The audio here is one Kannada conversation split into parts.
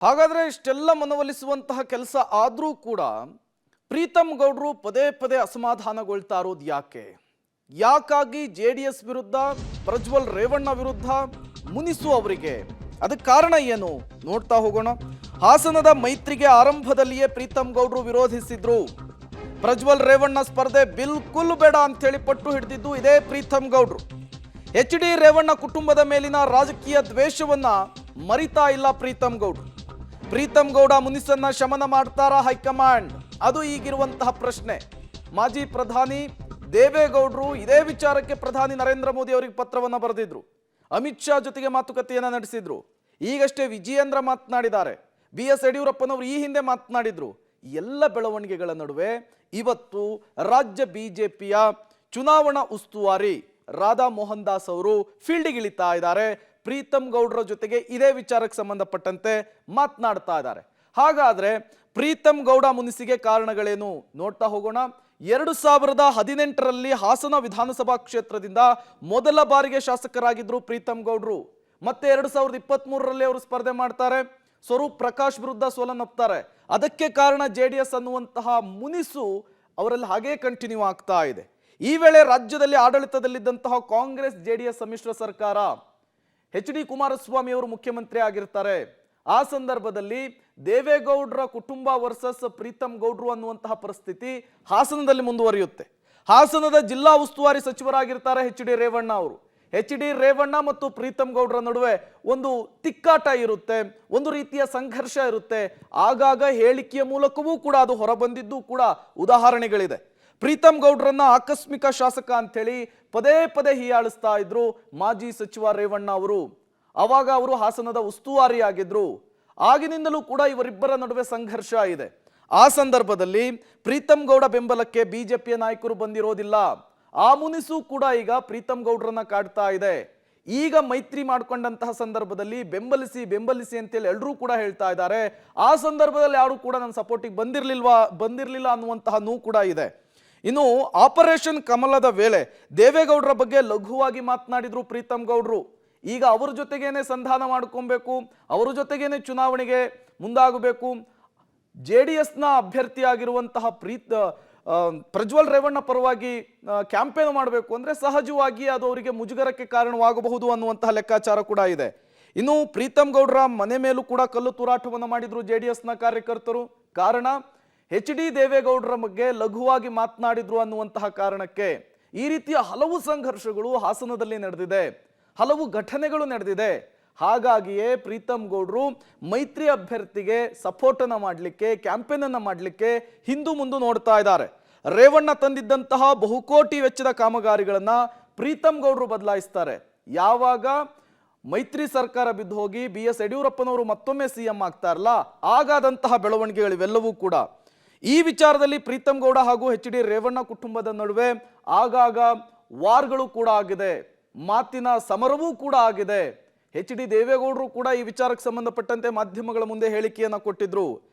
ಹಾಗಾದ್ರೆ ಇಷ್ಟೆಲ್ಲ ಮನವೊಲಿಸುವಂತಹ ಕೆಲಸ ಆದರೂ ಕೂಡ ಪ್ರೀತಂ ಗೌಡ್ರು ಪದೇ ಪದೇ ಅಸಮಾಧಾನಗೊಳ್ತಾ ಇರೋದು ಯಾಕಾಗಿ ಜೆಡಿಎಸ್ ವಿರುದ್ಧ ಪ್ರಜ್ವಲ್ ರೇವಣ್ಣ ವಿರುದ್ಧ ಮುನಿಸು ಅವರಿಗೆ ಅದಕ್ಕೆ ಕಾರಣ ಏನು ನೋಡ್ತಾ ಹೋಗೋಣ. ಹಾಸನದ ಮೈತ್ರಿಗೆ ಆರಂಭದಲ್ಲಿಯೇ ಪ್ರೀತಂ ಗೌಡ್ರು ವಿರೋಧಿಸಿದ್ರು. ಪ್ರಜ್ವಲ್ ರೇವಣ್ಣ ಸ್ಪರ್ಧೆ ಬಿಲ್ಕುಲ್ ಬೇಡ ಅಂತ ಹೇಳಿ ಪಟ್ಟು ಹಿಡಿದಿದ್ದು ಇದೇ ಪ್ರೀತಂ ಗೌಡ್ರು. ಎಚ್ ಡಿ ರೇವಣ್ಣ ಕುಟುಂಬದ ಮೇಲಿನ ರಾಜಕೀಯ ದ್ವೇಷವನ್ನ ಮರಿತಾ ಇಲ್ಲ ಪ್ರೀತಂ ಗೌಡ್ರು. ಪ್ರೀತಂ ಗೌಡ ಮುನಿಸನ್ನ ಶಮನ ಮಾಡ್ತಾರಾ ಹೈಕಮಾಂಡ್? ಅದು ಈಗಿರುವಂತಹ ಪ್ರಶ್ನೆ. ಮಾಜಿ ಪ್ರಧಾನಿ ದೇವೇಗೌಡರು ಇದೇ ವಿಚಾರಕ್ಕೆ ಪ್ರಧಾನಿ ನರೇಂದ್ರ ಮೋದಿ ಅವರಿಗೆ ಪತ್ರವನ್ನ ಬರೆದಿದ್ರು. ಅಮಿತ್ ಶಾ ಜೊತೆಗೆ ಮಾತುಕತೆಯನ್ನ ನಡೆಸಿದ್ರು. ಈಗಷ್ಟೇ ವಿಜಯೇಂದ್ರ ಮಾತನಾಡಿದ್ದಾರೆ. BS ಯಡಿಯೂರಪ್ಪನವರು ಈ ಹಿಂದೆ ಮಾತನಾಡಿದ್ರು. ಎಲ್ಲ ಬೆಳವಣಿಗೆಗಳ ನಡುವೆ ಇವತ್ತು ರಾಜ್ಯ ಬಿಜೆಪಿಯ ಚುನಾವಣಾ ಉಸ್ತುವಾರಿ ರಾಧಾ ಮೋಹನ್ ದಾಸ್ ಅವರು ಫೀಲ್ಡಿಗೆ ಇಳಿತಾ ಇದ್ದಾರೆ. ಪ್ರೀತಂ ಗೌಡ್ರ ಜೊತೆಗೆ ಇದೇ ವಿಚಾರಕ್ಕೆ ಸಂಬಂಧಪಟ್ಟಂತೆ ಮಾತನಾಡ್ತಾ ಇದ್ದಾರೆ. ಹಾಗಾದ್ರೆ ಪ್ರೀತಂ ಗೌಡ ಮುನಿಸಿಗೆ ಕಾರಣಗಳೇನು ನೋಡ್ತಾ ಹೋಗೋಣ. 2018ರಲ್ಲಿ ಹಾಸನ ವಿಧಾನಸಭಾ ಕ್ಷೇತ್ರದಿಂದ ಮೊದಲ ಬಾರಿಗೆ ಶಾಸಕರಾಗಿದ್ರು ಪ್ರೀತಂ ಗೌಡ್ರು. ಮತ್ತೆ 2023ರಲ್ಲಿ ಅವರು ಸ್ಪರ್ಧೆ ಮಾಡ್ತಾರೆ. ಸ್ವರೂಪ್ ಪ್ರಕಾಶ್ ವಿರುದ್ಧ ಸೋಲನ್ನಪ್ತಾರೆ. ಅದಕ್ಕೆ ಕಾರಣ JDS ಅನ್ನುವಂತಹ ಮುನಿಸು ಅವರಲ್ಲಿ ಹಾಗೇ ಕಂಟಿನ್ಯೂ ಆಗ್ತಾ ಇದೆ. ಈ ವೇಳೆ ರಾಜ್ಯದಲ್ಲಿ ಆಡಳಿತದಲ್ಲಿದ್ದಂತಹ ಕಾಂಗ್ರೆಸ್ JDS ಸಮ್ಮಿಶ್ರ ಸರ್ಕಾರ, HD ಕುಮಾರಸ್ವಾಮಿ ಅವರು ಮುಖ್ಯಮಂತ್ರಿ ಆಗಿರ್ತಾರೆ. ಆ ಸಂದರ್ಭದಲ್ಲಿ ದೇವೇಗೌಡರ ಕುಟುಂಬ ವರ್ಸಸ್ ಪ್ರೀತಂ ಗೌಡ್ರು ಅನ್ನುವಂತಹ ಪರಿಸ್ಥಿತಿ ಹಾಸನದಲ್ಲಿ ಮುಂದುವರಿಯುತ್ತೆ. ಹಾಸನದ ಜಿಲ್ಲಾ ಉಸ್ತುವಾರಿ ಸಚಿವರಾಗಿರ್ತಾರೆ HD ರೇವಣ್ಣ ಅವರು. HD ರೇವಣ್ಣ ಮತ್ತು ಪ್ರೀತಂ ಗೌಡ್ರ ನಡುವೆ ಒಂದು ತಿಕ್ಕಾಟ ಇರುತ್ತೆ, ಒಂದು ರೀತಿಯ ಸಂಘರ್ಷ ಇರುತ್ತೆ. ಆಗಾಗ ಹೇಳಿಕೆಯ ಮೂಲಕವೂ ಕೂಡ ಅದು ಹೊರಬಂದಿದ್ದು ಕೂಡ ಉದಾಹರಣೆಗಳಿದೆ. ಪ್ರೀತಂ ಗೌಡ್ರನ್ನ ಆಕಸ್ಮಿಕ ಶಾಸಕ ಅಂತೇಳಿ ಪದೇ ಪದೇ ಹೀಯಾಳಿಸ್ತಾ ಇದ್ರು ಮಾಜಿ ಸಚಿವ ರೇವಣ್ಣ ಅವರು. ಅವಾಗ ಅವರು ಹಾಸನದ ಉಸ್ತುವಾರಿ ಆಗಿದ್ರು. ಆಗಿನಿಂದಲೂ ಕೂಡ ಇವರಿಬ್ಬರ ನಡುವೆ ಸಂಘರ್ಷ ಇದೆ. ಆ ಸಂದರ್ಭದಲ್ಲಿ ಪ್ರೀತಂ ಗೌಡ ಬೆಂಬಲಕ್ಕೆ ಬಿಜೆಪಿಯ ನಾಯಕರು ಬಂದಿರೋದಿಲ್ಲ. ಆ ಮುನಿಸು ಕೂಡ ಈಗ ಪ್ರೀತಂ ಗೌಡ್ರನ್ನ ಕಾಡ್ತಾ ಇದೆ. ಈಗ ಮೈತ್ರಿ ಮಾಡ್ಕೊಂಡಂತಹ ಸಂದರ್ಭದಲ್ಲಿ ಬೆಂಬಲಿಸಿ ಅಂತೇಳಿ ಎಲ್ಲರೂ ಕೂಡ ಹೇಳ್ತಾ ಇದ್ದಾರೆ. ಆ ಸಂದರ್ಭದಲ್ಲಿ ಯಾರು ಕೂಡ ನನ್ನ ಸಪೋರ್ಟಿಗೆ ಬಂದಿರಲಿಲ್ಲ ಅನ್ನುವಂತಹ ನೋವು ಕೂಡ ಇದೆ. ಇನ್ನು ಆಪರೇಷನ್ ಕಮಲದ ವೇಳೆ ದೇವೇಗೌಡರ ಬಗ್ಗೆ ಲಘುವಾಗಿ ಮಾತನಾಡಿದ್ರು ಪ್ರೀತಂ ಗೌಡ್ರು. ಈಗ ಅವರ ಜೊತೆಗೇನೆ ಸಂಧಾನ ಮಾಡ್ಕೊಬೇಕು, ಅವರ ಜೊತೆಗೇನೆ ಚುನಾವಣೆಗೆ ಮುಂದಾಗಬೇಕು. JDSನ ಅಭ್ಯರ್ಥಿಯಾಗಿರುವಂತಹ ಪ್ರಜ್ವಲ್ ರೇವಣ್ಣ ಪರವಾಗಿ ಕ್ಯಾಂಪೇನ್ ಮಾಡಬೇಕು ಅಂದ್ರೆ ಸಹಜವಾಗಿ ಅದು ಅವರಿಗೆ ಮುಜುಗರಕ್ಕೆ ಕಾರಣವಾಗಬಹುದು ಅನ್ನುವಂತಹ ಲೆಕ್ಕಾಚಾರ ಕೂಡ ಇದೆ. ಇನ್ನು ಪ್ರೀತಂ ಗೌಡ್ರ ಮನೆ ಮೇಲೂ ಕೂಡ ಕಲ್ಲು ತೂರಾಟವನ್ನು ಮಾಡಿದ್ರು JDSನ ಕಾರ್ಯಕರ್ತರು. ಕಾರಣ HD ದೇವೇಗೌಡರ ಬಗ್ಗೆ ಲಘುವಾಗಿ ಮಾತನಾಡಿದ್ರು ಅನ್ನುವಂತಹ ಕಾರಣಕ್ಕೆ ಈ ರೀತಿಯ ಹಲವು ಸಂಘರ್ಷಗಳು ಹಾಸನದಲ್ಲಿ ನಡೆದಿದೆ, ಹಲವು ಘಟನೆಗಳು ನಡೆದಿದೆ. ಹಾಗಾಗಿಯೇ ಪ್ರೀತಂ ಗೌಡ್ರು ಮೈತ್ರಿ ಅಭ್ಯರ್ಥಿಗೆ ಸಪೋರ್ಟ್ ಅನ್ನ ಮಾಡಲಿಕ್ಕೆ, ಕ್ಯಾಂಪೇನ್ ಅನ್ನ ಮಾಡಲಿಕ್ಕೆ ಹಿಂದು ಮುಂದೆ ನೋಡ್ತಾ ಇದ್ದಾರೆ. ರೇವಣ್ಣ ತಂದಿದ್ದಂತಹ ಬಹುಕೋಟಿ ವೆಚ್ಚದ ಕಾಮಗಾರಿಗಳನ್ನ ಪ್ರೀತಂ ಗೌಡ್ರು ಬದಲಾಯಿಸ್ತಾರೆ. ಯಾವಾಗ ಮೈತ್ರಿ ಸರ್ಕಾರ ಬಿದ್ದು ಹೋಗಿ BS ಯಡಿಯೂರಪ್ಪನವರು ಮತ್ತೊಮ್ಮೆ CM ಆಗ್ತಾರಲ್ಲ, ಆಗಾದಂತಹ ಬೆಳವಣಿಗೆಗಳಿವೆಲ್ಲವೂ ಕೂಡ ಈ ವಿಚಾರದಲ್ಲಿ ಪ್ರೀತಂ ಗೌಡ ಹಾಗೂ HD ರೇವಣ್ಣ ಕುಟುಂಬದ ನಡುವೆ ಆಗಾಗ ವಾರ್ಗಳು ಕೂಡ ಆಗಿದೆ, ಮಾತಿನ ಸಮರವೂ ಕೂಡ ಆಗಿದೆ. HD ದೇವೇಗೌಡರು ಕೂಡ ಈ ವಿಚಾರಕ್ಕೆ ಸಂಬಂಧಪಟ್ಟಂತೆ ಮಾಧ್ಯಮಗಳ ಮುಂದೆ ಹೇಳಿಕೆಯನ್ನ ಕೊಟ್ಟಿದ್ರು.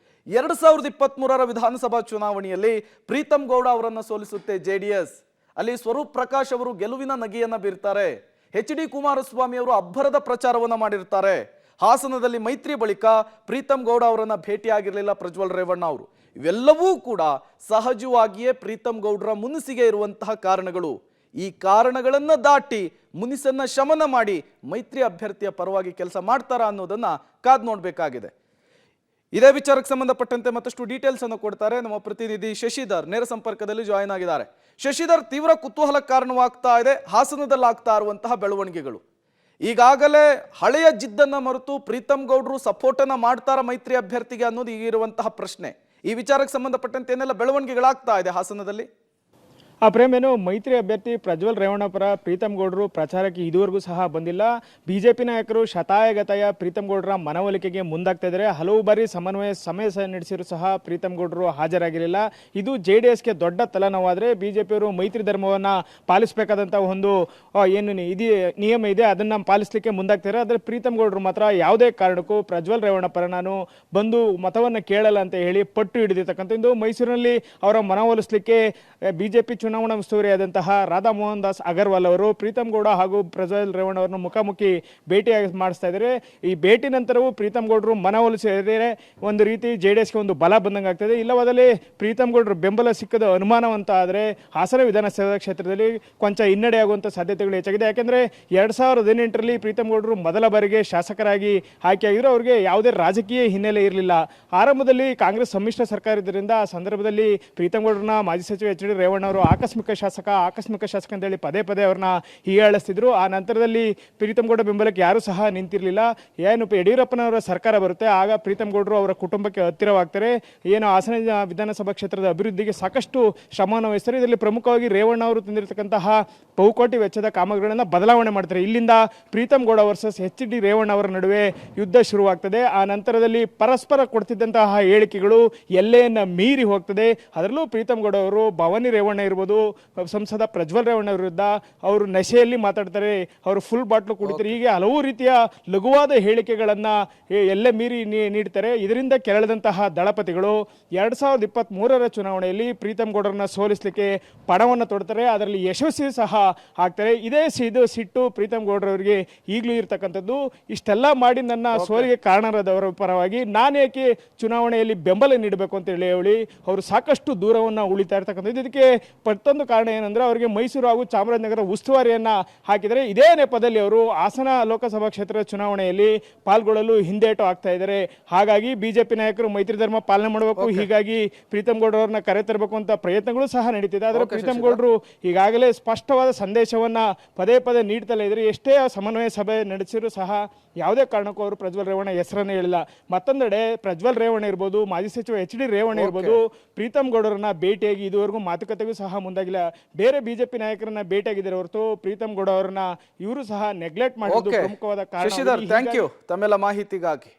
2023ರ ವಿಧಾನಸಭಾ ಚುನಾವಣೆಯಲ್ಲಿ ಪ್ರೀತಂ ಗೌಡ ಅವರನ್ನ ಸೋಲಿಸುತ್ತೆ JDS. ಅಲ್ಲಿ ಸ್ವರೂಪ್ ಪ್ರಕಾಶ್ ಅವರು ಗೆಲುವಿನ ನಗೆಯನ್ನ ಬೀರ್ತಾರೆ. HD ಕುಮಾರಸ್ವಾಮಿ ಅವರು ಅಬ್ಬರದ ಪ್ರಚಾರವನ್ನ ಮಾಡಿರ್ತಾರೆ. ಹಾಸನದಲ್ಲಿ ಮೈತ್ರಿ ಬಳಿಕ ಪ್ರೀತಂ ಗೌಡ ಅವರನ್ನ ಭೇಟಿಯಾಗಿರಲಿಲ್ಲ ಪ್ರಜ್ವಲ್ ರೇವಣ್ಣ ಅವರು. ಇವೆಲ್ಲವೂ ಕೂಡ ಸಹಜವಾಗಿಯೇ ಪ್ರೀತಂ ಗೌಡ್ರ ಮುನಿಸಿಗೆ ಇರುವಂತಹ ಕಾರಣಗಳು. ಈ ಕಾರಣಗಳನ್ನ ದಾಟಿ ಮುನಿಸನ್ನ ಶಮನ ಮಾಡಿ ಮೈತ್ರಿ ಅಭ್ಯರ್ಥಿಯ ಪರವಾಗಿ ಕೆಲಸ ಮಾಡ್ತಾರಾ ಅನ್ನೋದನ್ನ ಕಾದ್ ನೋಡ್ಬೇಕಾಗಿದೆ. ಇದೇ ವಿಚಾರಕ್ಕೆ ಸಂಬಂಧಪಟ್ಟಂತೆ ಮತ್ತಷ್ಟು ಡೀಟೇಲ್ಸ್ ಅನ್ನು ಕೊಡ್ತಾರೆ ನಮ್ಮ ಪ್ರತಿನಿಧಿ ಶಶಿಧರ್. ನೇರ ಸಂಪರ್ಕದಲ್ಲಿ ಜಾಯಿನ್ ಆಗಿದ್ದಾರೆ. ಶಶಿಧರ್, ತೀವ್ರ ಕುತೂಹಲ ಕಾರಣವಾಗ್ತಾ ಇದೆ ಹಾಸನದಲ್ಲಿ ಆಗ್ತಾ ಇರುವಂತಹ ಬೆಳವಣಿಗೆಗಳು. ಈಗಾಗಲೇ ಹಳೆಯ ಜಿದ್ದನ್ನ ಮರೆತು ಪ್ರೀತಂ ಗೌಡ್ರು ಸಪೋರ್ಟ್ ಅನ್ನ ಮಾಡ್ತಾರ ಮೈತ್ರಿ ಅಭ್ಯರ್ಥಿಗೆ ಅನ್ನೋದು ಈಗಿರುವಂತಹ ಪ್ರಶ್ನೆ. ಈ ವಿಚಾರಕ್ಕೆ ಸಂಬಂಧಪಟ್ಟಂತೆ ಏನೆಲ್ಲ ಬೆಳವಣಿಗೆಗಳಾಗ್ತಾ ಇದೆ ಹಾಸನದಲ್ಲಿ? ಪ್ರೇಮೇನು ಮೈತ್ರಿ ಅಭ್ಯರ್ಥಿ ಪ್ರಜ್ವಲ್ ರೇವಣ್ಣ ಪರ ಪ್ರೀತಂ ಗೌಡ್ರು ಪ್ರಚಾರಕ್ಕೆ ಇದುವರೆಗೂ ಸಹ ಬಂದಿಲ್ಲ. ಬಿಜೆಪಿ ನಾಯಕರು ಶತಾಯಗತಾಯ ಪ್ರೀತಂ ಗೌಡ್ರ ಮನವೊಲಿಕೆಗೆ ಮುಂದಾಗ್ತಾ ಇದ್ದಾರೆ. ಹಲವು ಬಾರಿ ಸಮಯ ನಡೆಸಿದ್ರು ಸಹ ಪ್ರೀತಂ ಗೌಡ್ರು ಹಾಜರಾಗಿರಲಿಲ್ಲ. ಇದು JDSಗೆ ದೊಡ್ಡ ತಲೆನೋವಾದರೆ ಬಿಜೆಪಿಯವರು ಮೈತ್ರಿ ಧರ್ಮವನ್ನು ಪಾಲಿಸಬೇಕಾದಂಥ ಒಂದು ಏನು ನಿಯಮ ಇದೆ ಅದನ್ನು ಪಾಲಿಸಲಿಕ್ಕೆ ಮುಂದಾಗ್ತಾರೆ. ಆದರೆ ಪ್ರೀತಂ ಗೌಡ್ರು ಮಾತ್ರ ಯಾವುದೇ ಕಾರಣಕ್ಕೂ ಪ್ರಜ್ವಲ್ ರೇವಣ್ಣ ಪರ ನಾನು ಬಂದು ಮತವನ್ನು ಕೇಳಲ್ಲ ಅಂತ ಹೇಳಿ ಪಟ್ಟು ಹಿಡಿದಿರ್ತಕ್ಕಂಥ ಮೈಸೂರಿನಲ್ಲಿ ಅವರ ಮನವೊಲಿಸಲಿಕ್ಕೆ ಬಿಜೆಪಿ ಚುನಾವಣಾ ಉಸ್ತುವಾರಿಯಾದಂತಹ ರಾಧಾ ಮೋಹನ್ ದಾಸ್ ಅಗರ್ವಾಲ್ ಅವರು ಪ್ರೀತಮ್ ಗೌಡ ಹಾಗೂ ಪ್ರಜ್ವಲ್ ರೇವಣ್ಣ ಅವರನ್ನು ಮುಖಾಮುಖಿ ಭೇಟಿ ಮಾಡಿಸ್ತಾ ಇದ್ದಾರೆ. ಈ ಭೇಟಿ ನಂತರವೂ ಪ್ರೀತಮ್ ಗೌಡರು ಮನವೊಲಿಸಿದರೆ ಒಂದು ರೀತಿ JDSಗೆ ಒಂದು ಬಲ ಬಂದಂಗೆ ಆಗ್ತದೆ. ಇಲ್ಲವಾದಲ್ಲಿ ಪ್ರೀತಮ್ ಗೌಡರು ಬೆಂಬಲ ಸಿಕ್ಕದ ಅನುಮಾನವಂತ ಆದರೆ ಹಾಸನ ವಿಧಾನಸಭಾ ಕ್ಷೇತ್ರದಲ್ಲಿ ಕೊಂಚ ಹಿನ್ನಡೆಯಾಗುವಂಥ ಸಾಧ್ಯತೆಗಳು ಹೆಚ್ಚಾಗಿದೆ. ಯಾಕೆಂದರೆ 2018ರಲ್ಲಿ ಪ್ರೀತಮ್ ಗೌಡರು ಮೊದಲ ಬಾರಿಗೆ ಶಾಸಕರಾಗಿ ಆಯ್ಕೆಯಾಗಿದ್ರು. ಅವರಿಗೆ ಯಾವುದೇ ರಾಜಕೀಯ ಹಿನ್ನೆಲೆ ಇರಲಿಲ್ಲ. ಆರಂಭದಲ್ಲಿ ಕಾಂಗ್ರೆಸ್ ಸಮ್ಮಿಶ್ರ ಸರ್ಕಾರ ಇದ್ದರಿಂದ ಆ ಸಂದರ್ಭದಲ್ಲಿ ಪ್ರೀತಮ್ ಗೌಡರನ್ನ ಮಾಜಿ ಸಚಿವ HD ರೇವಣ್ಣ ಅವರು ಆಕಸ್ಮಿಕ ಶಾಸಕ ಅಂತೇಳಿ ಪದೇ ಪದೇ ಅವ್ರನ್ನ ಹೀಯಾಳಿಸ್ತಿದ್ರು. ಆ ನಂತರದಲ್ಲಿ ಪ್ರೀತಮ್ ಗೌಡ ಬೆಂಬಲಕ್ಕೆ ಯಾರೂ ಸಹ ನಿಂತಿರಲಿಲ್ಲ. ಏನು ಯಡಿಯೂರಪ್ಪನವರ ಸರ್ಕಾರ ಬರುತ್ತೆ, ಆಗ ಪ್ರೀತಮ್ ಗೌಡರು ಅವರ ಕುಟುಂಬಕ್ಕೆ ಹತ್ತಿರವಾಗ್ತಾರೆ. ಏನು ಹಾಸನ ವಿಧಾನಸಭಾ ಕ್ಷೇತ್ರದ ಅಭಿವೃದ್ಧಿಗೆ ಸಾಕಷ್ಟು ಶ್ರಮವನ್ನು ವಹಿಸ್ತಾರೆ. ಇದರಲ್ಲಿ ಪ್ರಮುಖವಾಗಿ ರೇವಣ್ಣ ಅವರು ತಂದಿರತಕ್ಕಂತಹ ಬಹುಕೋಟಿ ವೆಚ್ಚದ ಕಾಮಗಾರಿಗಳನ್ನು ಬದಲಾವಣೆ ಮಾಡ್ತಾರೆ. ಇಲ್ಲಿಂದ ಪ್ರೀತಮ್ ಗೌಡ ವರ್ಸಸ್ HD ರೇವಣ್ಣ ಅವರ ನಡುವೆ ಯುದ್ಧ ಶುರುವಾಗ್ತದೆ. ಆ ನಂತರದಲ್ಲಿ ಪರಸ್ಪರ ಕೊಡ್ತಿದ್ದಂತಹ ಹೇಳಿಕೆಗಳು ಎಲ್ಲೆಯನ್ನು ಮೀರಿ ಹೋಗ್ತದೆ. ಅದರಲ್ಲೂ ಪ್ರೀತಮ್ ಗೌಡ ಅವರು ಭವಾನಿ ರೇವಣ್ಣ ಇರ್ಬೋದು, ಸಂಸದ ಪ್ರಜ್ವಲ್ ರೇವಣ್ಣ ವಿರುದ್ಧ ಅವರು ನಶೆಯಲ್ಲಿ ಮಾತಾಡ್ತಾರೆ, ಅವರು ಫುಲ್ ಬಾಟ್ಲು ಕುಡಿತಾರೆ, ಹೀಗೆ ಹಲವು ರೀತಿಯ ಲಘುವಾದ ಹೇಳಿಕೆಗಳನ್ನು ಎಲ್ಲೇ ಮೀರಿ ನೀಡ್ತಾರೆ. ಇದರಿಂದ ಕೆರಳಿದಂತಹ ದಳಪತಿಗಳು 2023ರ ಚುನಾವಣೆಯಲ್ಲಿ ಪ್ರೀತಮ್ ಗೌಡರನ್ನ ಸೋಲಿಸಲಿಕ್ಕೆ ಪಣವನ್ನು ತೊಡ್ತಾರೆ. ಅದರಲ್ಲಿ ಯಶಸ್ವಿ ಸಹ ಆಗ್ತಾರೆ. ಇದೇ ಸಿಟ್ಟು ಪ್ರೀತಮ್ ಗೌಡರವರಿಗೆ ಈಗಲೂ ಇರ್ತಕ್ಕಂಥದ್ದು. ಇಷ್ಟೆಲ್ಲ ಮಾಡಿ ನನ್ನ ಸೋಲಿಗೆ ಕಾರಣರಾದವರ ಪರವಾಗಿ ನಾನೇಕೆ ಚುನಾವಣೆಯಲ್ಲಿ ಬೆಂಬಲ ನೀಡಬೇಕು ಅಂತ ಹೇಳಿ ಅವರು ಸಾಕಷ್ಟು ದೂರವನ್ನು ಉಳಿತಾ ಇರ್ತಕ್ಕಂಥದ್ದು. ಇದಕ್ಕೆ ಮತ್ತೊಂದು ಕಾರಣ ಏನಂದ್ರೆ ಅವರಿಗೆ ಮೈಸೂರು ಹಾಗೂ ಚಾಮರಾಜನಗರ ಉಸ್ತುವಾರಿಯನ್ನ ಹಾಕಿದರೆ, ಇದೇ ನೆಪದಲ್ಲಿ ಅವರು ಹಾಸನ ಲೋಕಸಭಾ ಕ್ಷೇತ್ರದ ಚುನಾವಣೆಯಲ್ಲಿ ಪಾಲ್ಗೊಳ್ಳಲು ಹಿಂದೇಟು ಆಗ್ತಾ ಇದ್ದಾರೆ. ಹಾಗಾಗಿ ಬಿಜೆಪಿ ನಾಯಕರು ಮೈತ್ರಿ ಧರ್ಮ ಪಾಲನೆ ಮಾಡಬೇಕು, ಹೀಗಾಗಿ ಪ್ರೀತಮ್ ಗೌಡರನ್ನ ಕರೆತರಬೇಕು ಅಂತ ಪ್ರಯತ್ನಗಳು ಸಹ ನಡೀತಿದೆ. ಆದರೆ ಪ್ರೀತಮ್ ಗೌಡರು ಈಗಾಗಲೇ ಸ್ಪಷ್ಟವಾದ ಸಂದೇಶವನ್ನ ಪದೇ ಪದೇ ನೀಡ್ತಲೇ ಇದ್ರೆ, ಎಷ್ಟೇ ಸಮನ್ವಯ ಸಭೆ ನಡೆಸಿದ್ರು ಸಹ ಯಾವುದೇ ಕಾರಣಕ್ಕೂ ಅವರು ಪ್ರಜ್ವಲ್ ರೇವಣ್ಣ ಹೆಸರನ್ನೇ ಹೇಳಿಲ್ಲ. ಮತ್ತೊಂದೆಡೆ ಪ್ರಜ್ವಲ್ ರೇವಣ್ಣ ಇರ್ಬೋದು, ಮಾಜಿ ಸಚಿವ HD ರೇವಣ್ಣ ಇರ್ಬೋದು, ಪ್ರೀತಮ್ ಗೌಡರನ್ನ ಭೇಟಿಯಾಗಿ ಇದುವರೆಗೂ ಮಾತುಕತೆಗೂ ಸಹ ಮುಂದಾಗಿಲ್ಲ. ಬೇರೆ ಬಿಜೆಪಿ ನಾಯಕರನ್ನ ಭೇಟಿಯಾಗಿದ್ದಾರೆ ಹೊರತು ಪ್ರೀತಮ್ ಗೌಡ ಅವರನ್ನ ಇವರು ಸಹ ನೆಗ್ಲೆಕ್ಟ್ ಮಾಡೋದು ಪ್ರಮುಖವಾದ ಕಾರಣ. ಶಶಿಧರ್, ಥ್ಯಾಂಕ್ ಯು ತಮ್ಮೆಲ್ಲ ಮಾಹಿತಿಗಾಗಿ.